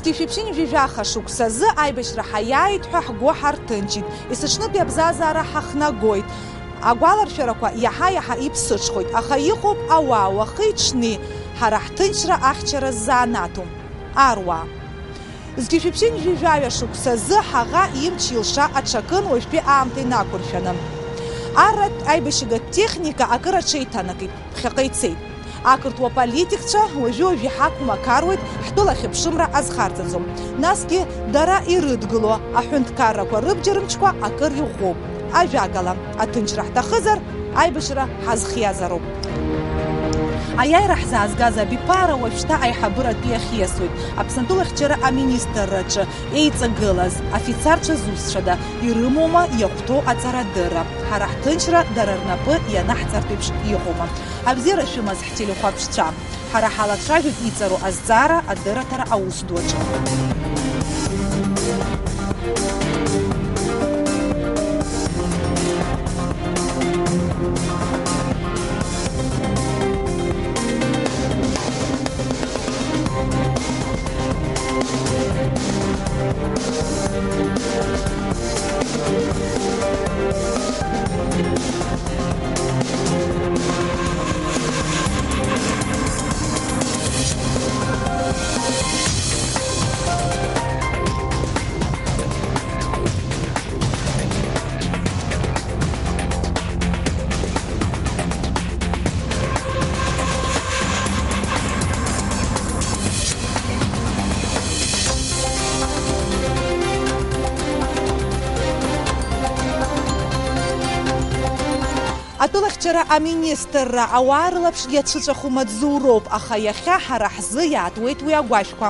Згьшәиԥшьынтә жәижәаха шықәсазы аибашьра ҳаиааит ҳәа ҳгәы ҳарҭынчит. Есыҽнытәи абзазаара ҳахнагоит. Агәаларшәарақәа иаҳа-иаҳа иԥсыҽхоит, аха иҟоуп ауаа уахи-ҽни, ҳара ҳҭынчра ахьчара ззаанатәу аруаа. Згьшәиԥшьынтә жәижәаҩа шықәсазы ҳаӷа имч илша аҽакын уажәтәи аамҭа инақәыршәаны. Арратә аибашьыгатә техника акыр аҽеиҭанакит, ԥхьаҟа ицеит. Ақырҭуа политикцәа уажәы-уажәы иҳақәмақаруеит ҳтәыла хьыԥшымра азхарҵаӡом. Насгьы дара ирыдгыло аҳәынҭқаррақәа рыбџьармычқәа акыр иӷәӷәоуп. Ажәакала, аҭынчра ҳҭахызар, аибашьра ҳазхиазароуп. Аиааира ҳзаазгаз абиԥара уажәшьҭа аиҳабыратәы иахиасуеит. Аԥсны ахьчара аминистрраҿы еиҵагылаз афицарцәа зусҭцәада ирымоума иахәҭоу аҵарадырра. Ҳара ҳҭынчра дара рнапы ианаҳҵартә еиԥш иҟоума. Абзиара шәымаз ҳтелехәаԥшцәа. Ҳара ҳалацәажәоит иҵару азҵаара адырраҭара аус дуаҿы. Атәылахьчара аминистрра ауаа рылаԥш иацәыҵәаху маҵзуроуп, аха иахьа ҳара ҳзы иаатуеит уи агәашәқәа.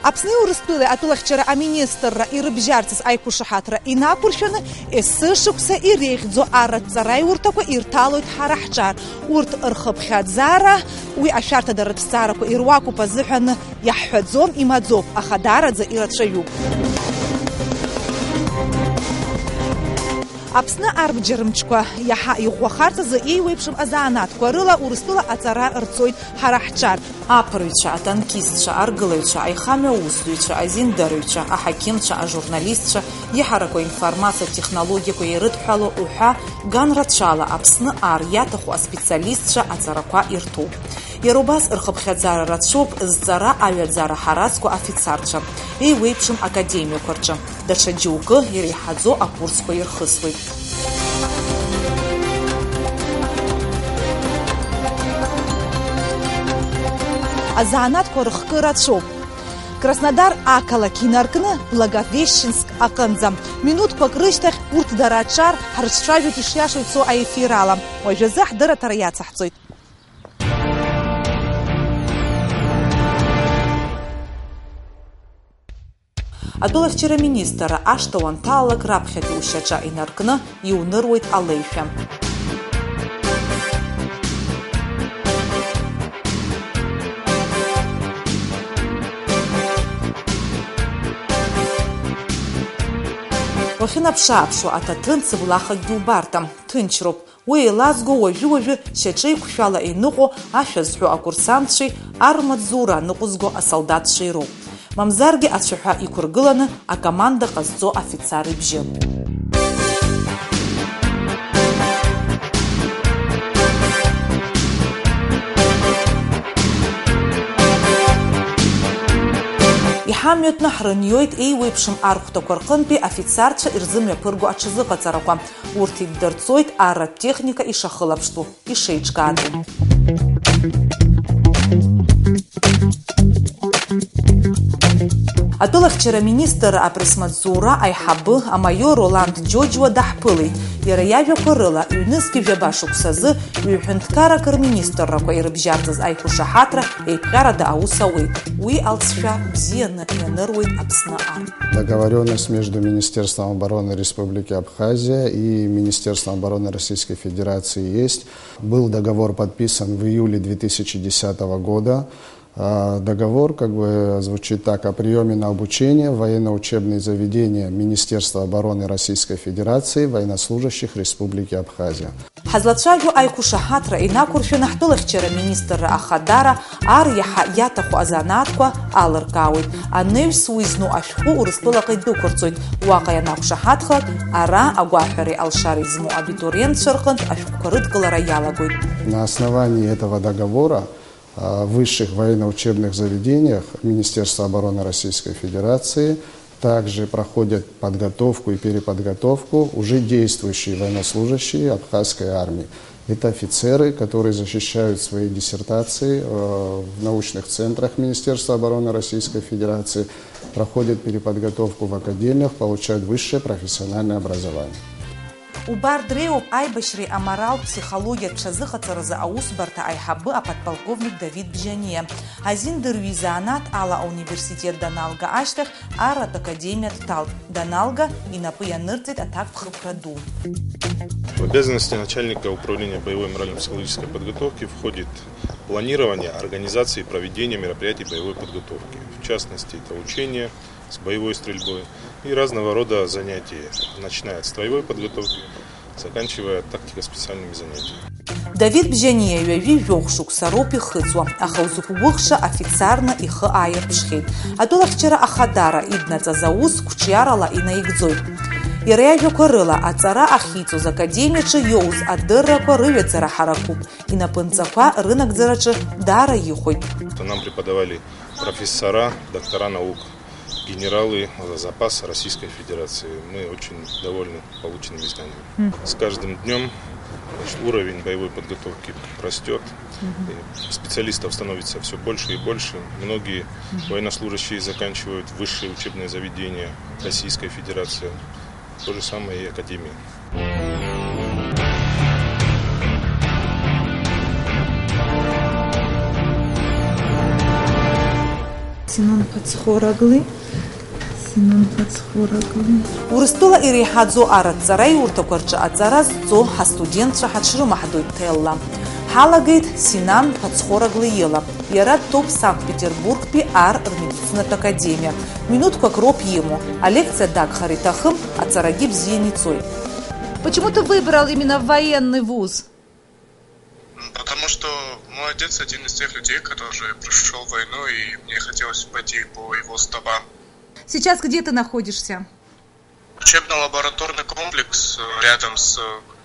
Аԥсни Урыстәылеи атәылахьчара аминистрра ирыбжьарцаз аиқәышаҳаҭра инақәыршәаны есі-шықәса иреиӷьӡоу арратә ҵараиурҭақәа ирҭалоит ҳара ҳҿар. Урҭ рхыԥхьаӡара, уи ашәарҭадаратә зҵаарақәа ируакуп азыҳәан иаҳҳәаӡом, имаӡоуп, аха даараӡа ирацәаҩуп. Аԥсны арбџьармычқәа иаҳа иӷәӷәахарц азы еиуеиԥшым азаанатқәа рыла Урыстәыла аҵара рцоит ҳара ҳҿар. Аԥырҩцәа, атанкистцәа, аргылаҩцәа, аихамҩа аусзуҩцәа, азиндарыҩцәа, аҳақьымцәа, ажурналистцәа, иҳаракуа информациатә технологиақәа ирыдҳәало уҳәа ганрацәала Аԥсны ар иаҭаху аспециалистцәа аҵарақәа ирҭоуп. Иара убас рхыԥхьаӡара рацәоуп зҵара аҩаӡара ҳаразқәа афицарцәа, еиуеиԥшым академиақәа рҿы. Даҽа џьоукы иреиҳаӡоу акурсқәа ирхысуеит. Азаанатқәа рыхкы рацәоуп. Краснодар ақалақь инаркны Благовещенск аҟынӡа. Минуҭқәак рышьҭахь урҭ дара аҿар ҳрыҿцәажәоит ишиашоу ицо аефир ала. Уажәазы ҳдырраҭара иацаҳҵоит. Атәылахьчара аминистрра ашҭа уанҭалалак раԥхьатәи ушьаҿа инаркны иуныруеит алеишәа. Уахьынаԥшы-ааԥшуа аҭаҭын цыблахакгьы убарҭам, ҭынчроуп. Уи еилазго уажәы-уажәы шьаҿеиқәшәала иныҟәо ашәа зҳәо акурсантцәеи, армаҵзура ныҟәызго асолдатцәеи роуп. Мамзаргьы ацәаҳәа иқәыргыланы акоманда ҟазҵо афицар ибжьы. Иҳамҩатәны ҳрыниоит еиуеиԥшым архәҭақәа рҟынтәи афицарцәа ирзымҩаԥырго аҽазыҟаҵарақәа. Урҭ иддырҵоит арратә техника ишахылаԥштәу, ишеиҿкаатәу. Атәылахьчара аминистрра апресс-маҵзура аиҳабы амаиор Роланд Џьоџьуа даҳԥылеит. Иара иажәақәа рыла ҩнызқьи жәаба шықәсазы ҩ-ҳәынҭқаррак рминистррақәа ирыбжьарҵаз аиқәышаҳаҭра еиԥҟьарада аус ауеит. Уи алҵшәа бзианы ианыруеит Аԥсны ар. Договоренность между Министерством обороны Республики Абхазия и Министерством обороны Российской Федерации есть. Был договор подписан в июле 2010 года. Договор звучит так: о приеме на обучение в военно-учебные заведения Министерства обороны Российской Федерации военнослужащих Республики Абхазия. Ҳазлацәажәо аиқәышаҳаҭра инақәыршәаны ҳтәылахьчара министрра ахадара ар иаҳа иаҭаху азанааҭқәа алыркаауеит. Анаҩс уи зну ашәҟәы Урыстәылаҟа идәықәырҵоит. Уаҟа ианақәшаҳаҭхалак, ара агәаҳәареи алшареи змоу абитуриентцәа рҟынтә ашәҟәқәа рыдкылара иалагоит. На основании этого договора в высших военно-учебных заведениях Министерства обороны Российской Федерации также проходят подготовку и переподготовку уже действующие военнослужащие абхазской армии. Это офицеры, которые защищают свои диссертации в научных центрах Министерства обороны Российской Федерации, проходят переподготовку в академиях, получают высшее профессиональное образование. Убар дреиуп аибашьреи аморалтә ԥсихологиатә ҽазыҟаҵаразы аусбарҭа аиҳабы аподполковник Давид Бжьаниа. Азин дырҩыза занааҭ ала ауниверситет даналга ашьҭахь аратә академиа дҭалт. Даналга инапы ианырҵеит аҭакԥхықәра ду. В обязанности начальника управления боевой морально-психологической подготовки входит планирование, организация и проведение мероприятий боевой подготовки. В частности, это учения с боевой стрельбой и разного рода занятия, начиная от строевой подготовки, заканчивая тактико-специальными занятиями. Давид Бжьаниа ҩажәи жәохә шықәса роуп ихыҵуа, аха узықәгәыӷша офицарны ихы ааирԥшхьеит. Атәылахьчара ахадара иднаҵаз аус қәҿиарала инаигӡоит. Иара иажәақәа рыла аҵара ахьиҵоз академиаҿы иоуз адыррақәа рыҩаӡара ҳаракуп. Инапынҵақәа рынагӡараҿы даара ихәоит. Нам преподавали профессора, доктора наук, генералы запаса Российской Федерации. Мы очень довольны полученными знаниями. С каждым днем уровень боевой подготовки растет. Специалистов становится все больше и больше. Многие военнослужащие заканчивают высшие учебные заведения Российской Федерации. То же самое и Академия. Синон Пацхораглы. Урыстәыла иреиҳаӡоу арыҭҵара иурҭақәа рҿы аҵара зҵо ҳастудентцәа ҳаҽрымаҳдоит ҭелла. Ҳалагеит Синан Пацхораглы ила. Иара дҭоуп Санкт-Петербургтәи ар рмедицинатә академиа. Минуҭқәак роуп имоу. Алекциа дагхар иҭахым, аҵарагьы бзиан ицоит. Почему ты выбрал именно военный вуз? Потому что мой отец один из тех людей, который прошел войну, и мне хотелось пойти по его стопам. Сейчас где ты находишься? Учебно-лабораторный комплекс рядом с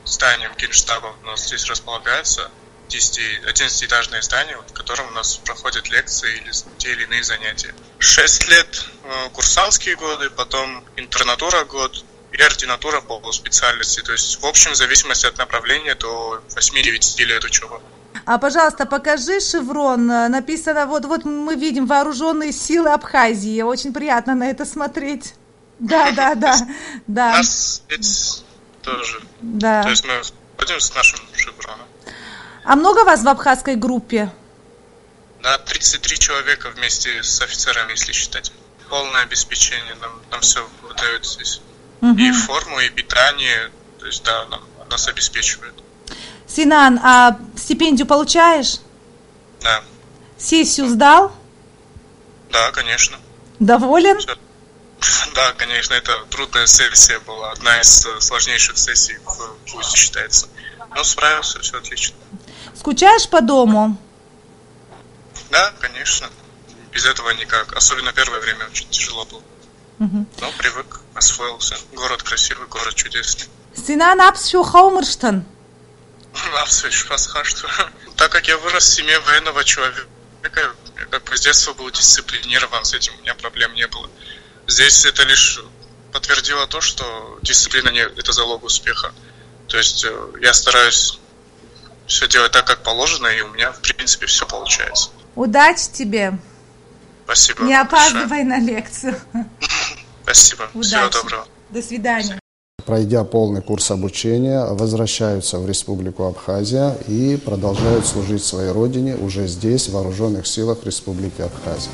зданием Генштаба у нас здесь располагается. 11-этажное здание, в котором у нас проходят лекции или те или иные занятия. 6 лет курсантские годы, потом интернатура год и ординатура по специальности. То есть, в общем, в зависимости от направления, до 8-9 лет учебы. А, пожалуйста, покажи шеврон. Написано, вот мы видим вооруженные силы Абхазии. Очень приятно на это смотреть. Да. У нас здесь тоже. Да. То есть мы ходим с нашим шевроном. А много вас в абхазской группе? Да, 33 человека вместе с офицерами, если считать. Полное обеспечение. Нам все выдают здесь. И форму, и питание. То есть, да, нас обеспечивают. Синан, а стипендию получаешь? Да. Сессию сдал? Да, конечно. Доволен? Да, конечно, это трудная сессия была. Одна из сложнейших сессий в ВУЗе считается. Но справился, все отлично. Скучаешь по дому? Да, конечно. Без этого никак. Особенно первое время очень тяжело было. Но привык, освоился. Город красивый, город чудесный. Синан, апсшу хаумырштан? Так как я вырос в семье военного человека, я как бы с детства был дисциплинирован, с этим у меня проблем не было. Здесь это лишь подтвердило то, что дисциплина это залог успеха. То есть я стараюсь все делать так, как положено, и у меня, в принципе, все получается. Удачи тебе. Спасибо. Не опаздывай на лекцию. Спасибо. Удачи. Всего доброго. До свидания. Пройдя полный курс обучения, возвращаются в Республику Абхазия и продолжают служить своей родине уже здесь, в Вооруженных силах Республики Абхазия.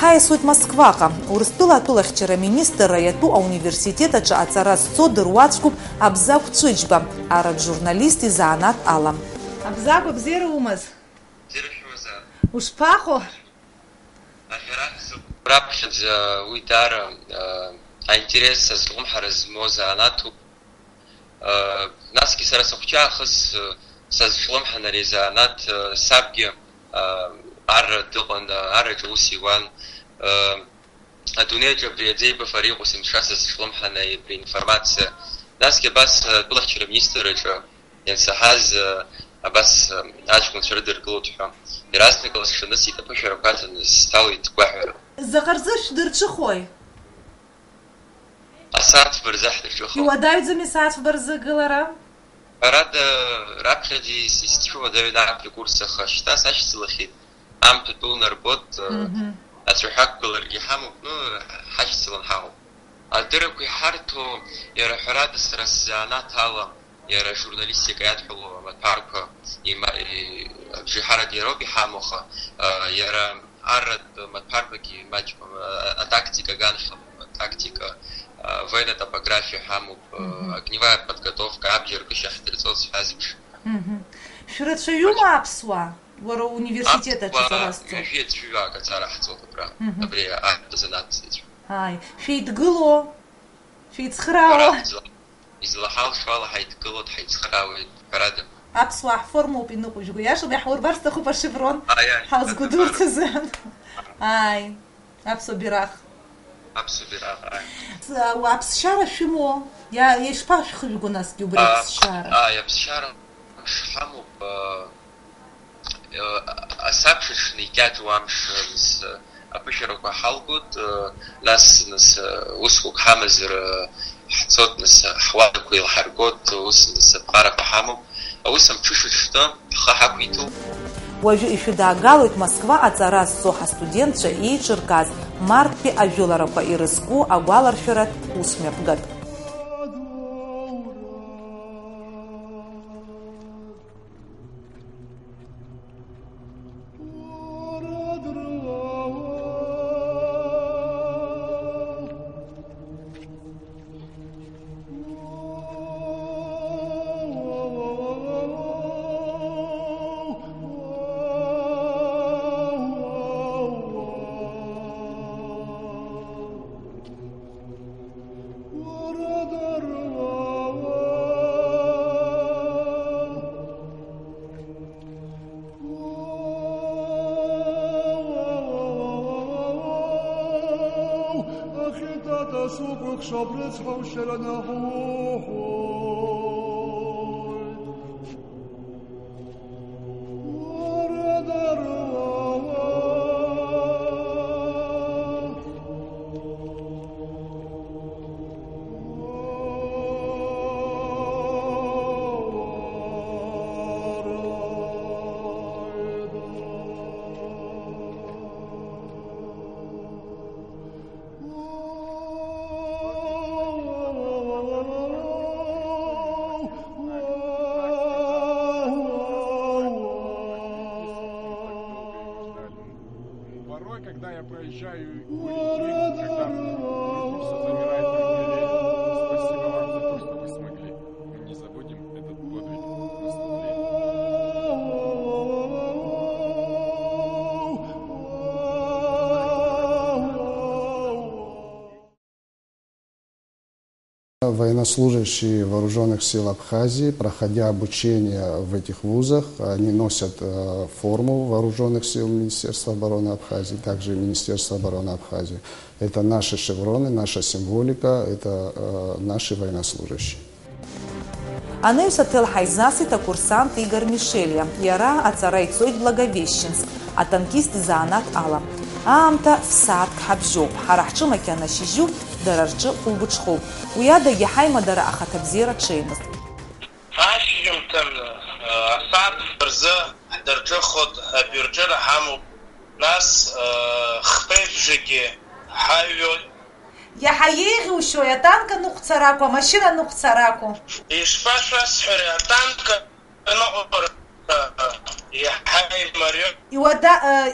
Ҳаиасуеит Москваҟа. Урыстәыла атәылахьчара министрра иатәу ауниверситет аҿы аҵара зцо дыруаӡәкуп Абзагә Ҵәыџьба, аратә журналист изанааҭ ала. Абзагә, бзиара умаз? Ушԥаҟоу? Раԥхьаӡа уи даара аинтерес азлымҳара змоу занааҭуп. Насгьы сара сахчахс сазшлом ханаризанат сабги ар дылган ар жусиван адунеja приедей бафаригу симшаса сазшлом ханай при информация наске бас булахчер министрыча янсахаз абас ачкун чырдыр глотха ирасникалс шыныс итапа шаракатын стал итквахер Загарзыш дырчыхой. Асат барзах дырчыхой. Иуадают за месяц в барзыгылара? Рад рабхади система давида при курсах шта сачцлахи ам тул нарбот атрахаккулар гихаму хачцлан хау альтерку харту яра харад срасана тала яра журналистика ятхулу матарка и жихара дироби хамуха яра арад матарбаки мачком тактика ганшла тактика военная топография хаму огневая подготовка абжерка шахтерцов связываешь Шрецаюма апсуа вора университета читарасто фит жуа кацара хцота бра добре занатсич ай фит гыло фит схрава излахал швала хайт гылот хайт схрава парада апсуа форму пинуку жуяш бяхур барста хупа шеврон хаус гудурцезен ай апсу бирах وابسشارة شمو يا يشباش خلقو ناس جبري بسشارة يا بسشارة شحمو أسابش نيجات وامش نس أبشرك وحلقود ناس وسكوك حامزر حتصوت نس حوالك ويلحرقود نس بقارك وحامو وسم تشوشو شتا خاحكويتو Уажәы ишәыдаагалоит Москва аҵара зцо ҳастудентцәа еиҿыркааз марттәи ажәыларақәа ирызку агәаларшәаратә усмҩаԥгатә. Военнослужащие вооруженных сил Абхазии, проходя обучение в этих вузах, они носят форму вооруженных сил Министерства обороны Абхазии, также Министерства обороны Абхазии. Это наши шевроны, наша символика, это наши военнослужащие. Анаҩсаҭел ҳаизасит акурсант Игор Мишелиа. Иара аҵара ицоит Благовещенск, атанкист изаанат ала. Аамҭа фсааҭк ҳабжьоуп. Ҳара ҳҿы макьана шьыжьуп, дара рҿы хәылбыҽхоуп. Уи адагьы ҳаимадара ахаҭабзиара ҽеимызт. Ашьжьымҭан асааҭ рзы ҳдырҿыхот абирџьыра ҳамоуп. Нас хԥеибжьгьы ҳаҩуеит. Иаҳаиеиӷьушьои атанка ныҟәцаракәу, амашьына ныҟәцаракәу? Ишԥашәасҳәари, атанка ныҟәара иаҳаимариоуп.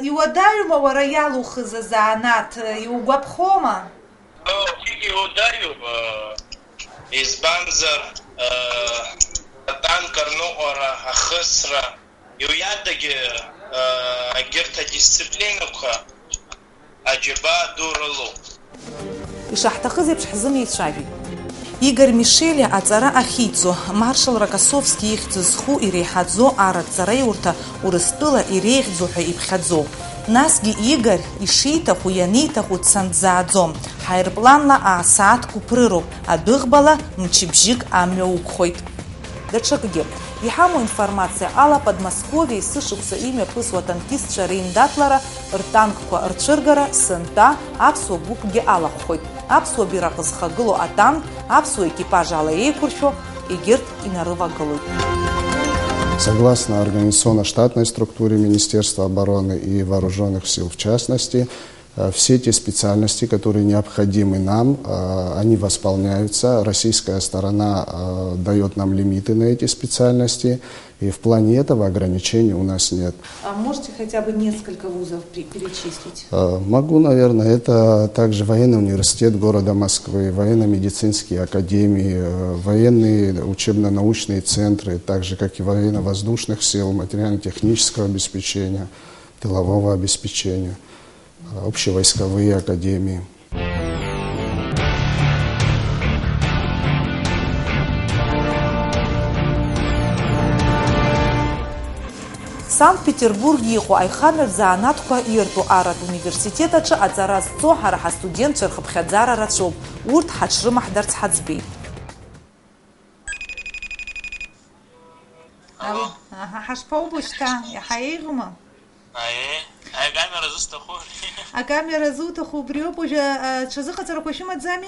Иуадаҩума уара иалухыз азанааҭ, иугәаԥхома? Иуадаҩуп, избанзар атанка рныҟәара, ахысра, иуиадагьы егьырҭ адисциплинақәа аџьабаа ду рылоуп. Ишаҳҭахыз еиԥш ҳзымеицәажәеит. Игорь Мишели ацара ахицу, маршал Рокоссовский ихцзху и рейхадзо арацара юрта урыстыла и рейхдзуха и пхадзо. Насги Игорь ишитаху янитаху цандзаадзом, хайрпланла аасаатку прыру, адыгбала мчибжик амеукхойт. Дачагге. Ихаму информация ала Подмосковье сышукса имя пысва танкистша Рейндатлара, ртанква рчыргара, сынта, апсуа букге алаххойт. Апсуа биракызхагылу атанк, апсуа экипажа алаей куршо, игерт и нарывагалуй. Согласно организационно-штатной структуре Министерства обороны и вооруженных сил в частности, все те специальности, которые необходимы нам, они восполняются. Российская сторона дает нам лимиты на эти специальности, и в плане этого ограничений у нас нет. А можете хотя бы несколько вузов перечислить? Могу, наверное. Это также военный университет города Москвы, военно-медицинские академии, военные учебно-научные центры, так же как и военно-воздушных сил, материально-технического обеспечения, тылового обеспечения, общевойсковые академии. Санкт-Петербурге иху айхамер заанатхуа ирту арат университета ча ацараз цо хараха студент черхабхадзара рачоб урт хачрыма хдарц хацби. Алло. Хашпаубушта, я хаигума. А камера застаху. А камера зутаху брёбужа чазыха царакошима дзами?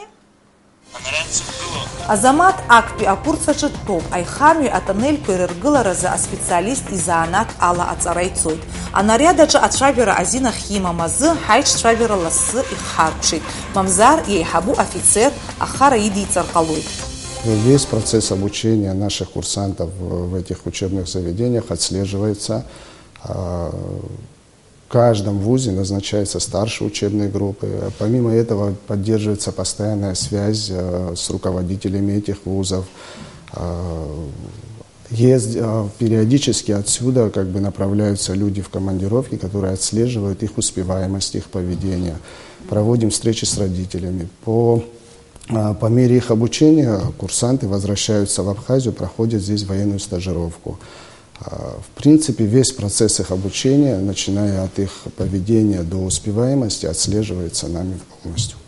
Азамат Акпи апурцачы топ айхами атанель койрыргылары за специалист и заанат ала ацарайцой. А нарядачы атшавера азина хима мазы хайч шавера ласы и харкшит. Мамзар и айхабу офицер ахара иди царкалуй. Весь процесс обучения наших курсантов в этих учебных заведениях отслеживается. В каждом вузе назначается старший учебной группы. Помимо этого поддерживается постоянная связь с руководителями этих вузов. Периодически отсюда направляются люди в командировки, которые отслеживают их успеваемость, их поведение. Проводим встречи с родителями. По мере их обучения курсанты возвращаются в Абхазию, проходят здесь военную стажировку. В принципе, весь процесс их обучения, начиная от их поведения до успеваемости, отслеживается нами полностью.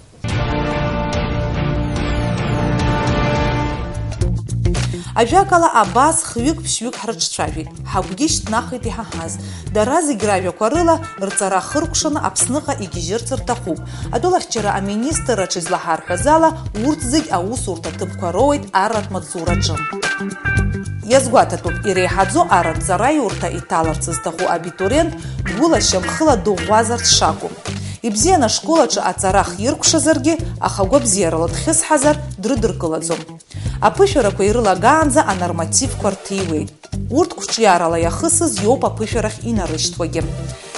Ажакала Абаз хвик пшвик харччави. Хагугиш нахити хахаз. Дарази гравя корыла рцара хыркшана апсныха и гижерцертаху. Адулахчера министра чизлахар хазала уртзиг аус уртатып короид арат мацураджам. Язгуататуп ирейхадзо арат зарай урта и таларцыздаху абитуриент гулашам хыла дугвазарт шаку. Ибзена школача ацарах йыркшазарги ахагва бзерала тхисхазар дрыдыркыладзом. Апышара койрыла ганза анорматив квартивы. Урт кучьярала яхысыз йоп апышарах инарыштваги.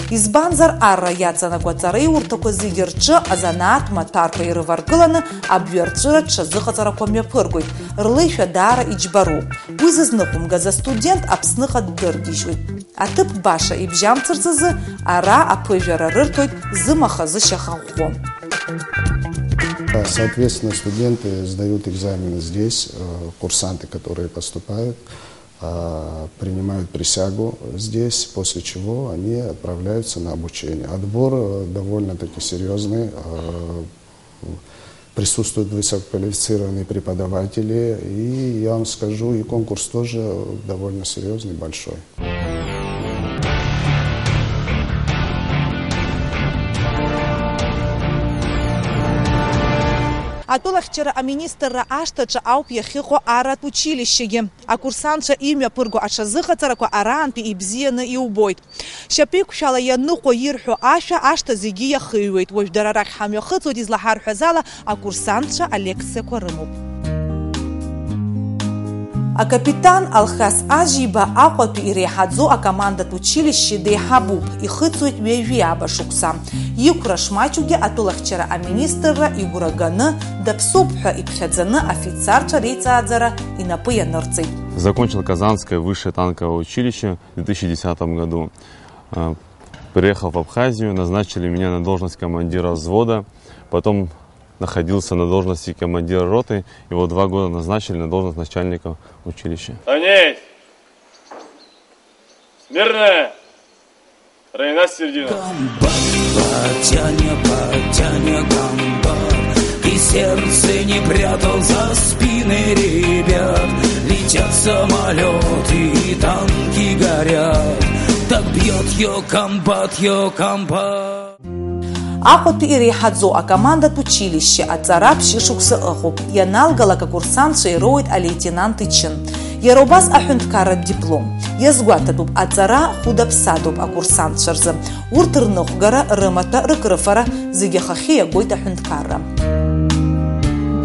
Избанзар арра яцана гвацарей урта козигерчы азанат матарка ирываргыланы абверчыра чазыхацара коме пыргуй. Рлыфя дара ичбару. Уйзызныкум газа студент апсныха дыргижуй. Атып баша ибжамцырзызы ара апыжара рыртуй зымахазы шахахвом. Соответственно, студенты сдают экзамены здесь, курсанты, которые поступают, принимают присягу здесь, после чего они отправляются на обучение. Отбор довольно-таки серьезный, присутствуют высококвалифицированные преподаватели, и я вам скажу, и конкурс тоже довольно серьезный, большой. Атулахчера министра аштача ауп яхихо арат училищеге. А курсантша имя пыргу ашазыхацарако аранпи и бзиена и убойт. Шапик шала янухо йирху ашта зиги яхыует. Вождарарак хамяхыцу дизлахар хазала, а курсантша Алексей Корымов. А капитан Алхас Ажиба аквату и рейхадзо а командат училище дейхабуб и хыцует вейвиаба шукса. Юкраш мачуге атулахчера а министра и гурагана да псупха и пхядзана офицарча рейцаадзара и напыя нырцей. Закончил Казанское высшее танковое училище в 2010 году. Приехал в Абхазию, назначили меня на должность командира взвода. Потом находился на должности командира роты. Его 2 года назначили на должность начальника училища. Роней! Смирно! Райна середина. Потяня комбат, и сердце не прятал за спины ребят. Летят самолеты и танки горят, так бьет ее комбат, Ахот перехадзо, а команда училище от царап шишукса ахуп. Я налгала как курсант шейроид, а лейтенант чин. Я робас ахунткара диплом. Я сгуатадуб от цара худапсадуб, а курсант шарза. Уртернохгара рымата рыкрыфара зигехахия гойт ахунткара.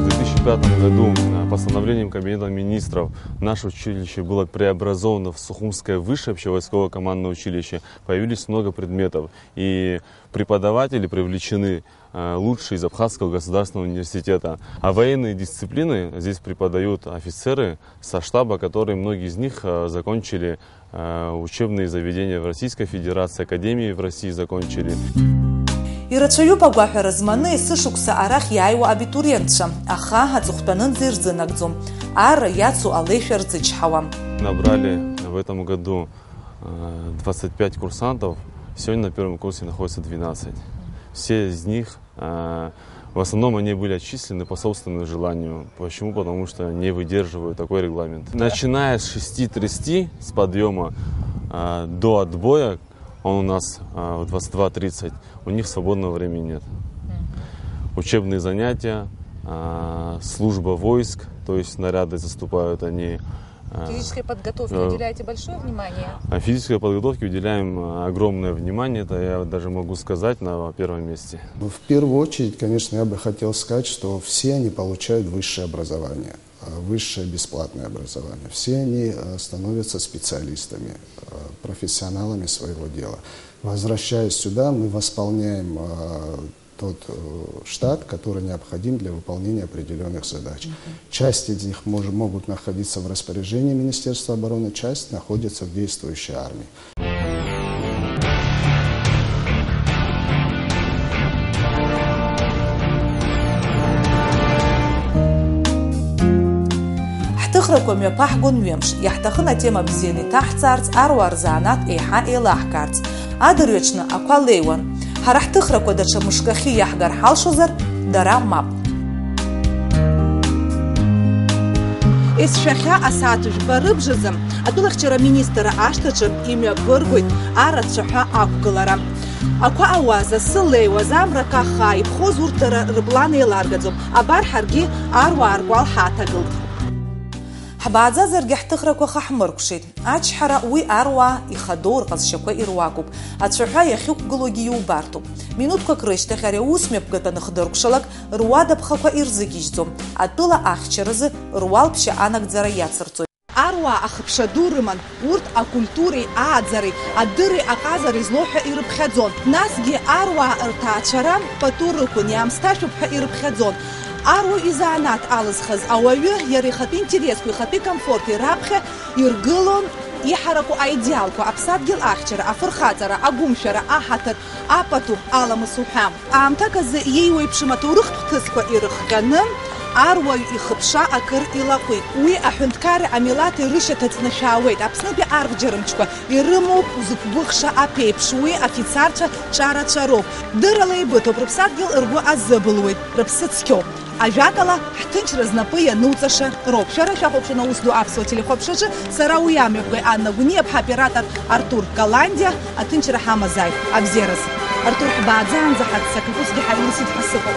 В 2005 году постановлением Кабинета министров наше училище было преобразовано в Сухумское высшее общевойсковое командное училище. Появились много предметов, и преподаватели привлечены лучшие из Абхазского государственного университета. А военные дисциплины здесь преподают офицеры со штаба, которые многие из них закончили учебные заведения в Российской Федерации, академии в России закончили. Ирачаю погуахи разманы сышукса арах яйва абитуриентша, аха хацухтанын зирзынагдзум, ара яцу алейшер зычхавам. Набрали в этом году 25 курсантов, сегодня на первом курсе находится 12. Все из них, в основном они были отчислены по собственному желанию. Почему? Потому что не выдерживают такой регламент. Начиная с 6:30 с подъема до отбоя, он у нас в 22:30, у них свободного времени нет. Учебные занятия, служба войск, то есть наряды заступают они. Физической подготовке уделяете большое внимание? Физической подготовке уделяем огромное внимание, это я даже могу сказать на первом месте. В первую очередь, конечно, я бы хотел сказать, что все они получают высшее образование, высшее бесплатное образование. Все они становятся специалистами, профессионалами своего дела. Возвращаясь сюда, мы восполняем тот штат, который необходим для выполнения определенных задач. Часть из них могут находиться в распоряжении Министерства обороны, часть находится в действующей армии. تخركم يباحقون ويمش يحتخنا تيما بزيني تحت سارت أروار زانات إيحا إيلاح كارت أدر يوچنا أقوال ليوان هرح تخركو درشا مشكخي يحقر حال شزر درا ماب إس شخيا أساتوش برب جزم أدولخ چرا министра أشتجب إميا برغويت أرد شخيا أقلارا أكو أوازا سلي وزام ركا خايب خوزور ترى ربلان يلارغزم أبار حرقي أروار قوال حاتا قلت حبعزا زرقح تخرك وخحمر كشيت أج حرا وي أروى يخدور قص شكوى إرواقب أتشرحا يخيوك قلوجيو بارتو منوت كريش تخاري وسمي بقتا نخدر كشلك روادا بخاكوا إرزقيجزم أتولا أخشرز روال بشي أنك زريات سرطو أروى أخبشا دورمان ورد أكولتوري أعزري أدري أقازري زلوحة إربخدزون ناسجي أروى ارتاچرام بطوركون يامستاشو بحا إربخدزون أرو إزانات ألزخز أويو يريخبي انتريسكو يخبي كمفورتي رابخة يرقلون يحركوا أيديالكو أبساد جل أخشر أفرخاتر أقومشر أحتر أبطو ألم الصحام أمتاكز ييوي بشمتورخ تسكو إرخغنم أرو يخبشا أكر إلاقوي وي أحنتكار عملات رشتت نشاويت أبسنبي أرغ جرمشكو يرمو زكبخشا أبيبشوي أفيتسارچا چارا چاروب درلي بطو بربساد جل إرغو أزبلويت ربساتسكو أجاكلا حتنش رزنابية نوتشا روب شرشا خوبشا نوسدو أفسو تليخوبشاجا سراويامي بغي أنا غنية بحابيراتر أرتور كالانديا أتنش رحامة زايف أبزيرز أرتور حبادزان زحت سكفوس دي حيولي سيد حسكو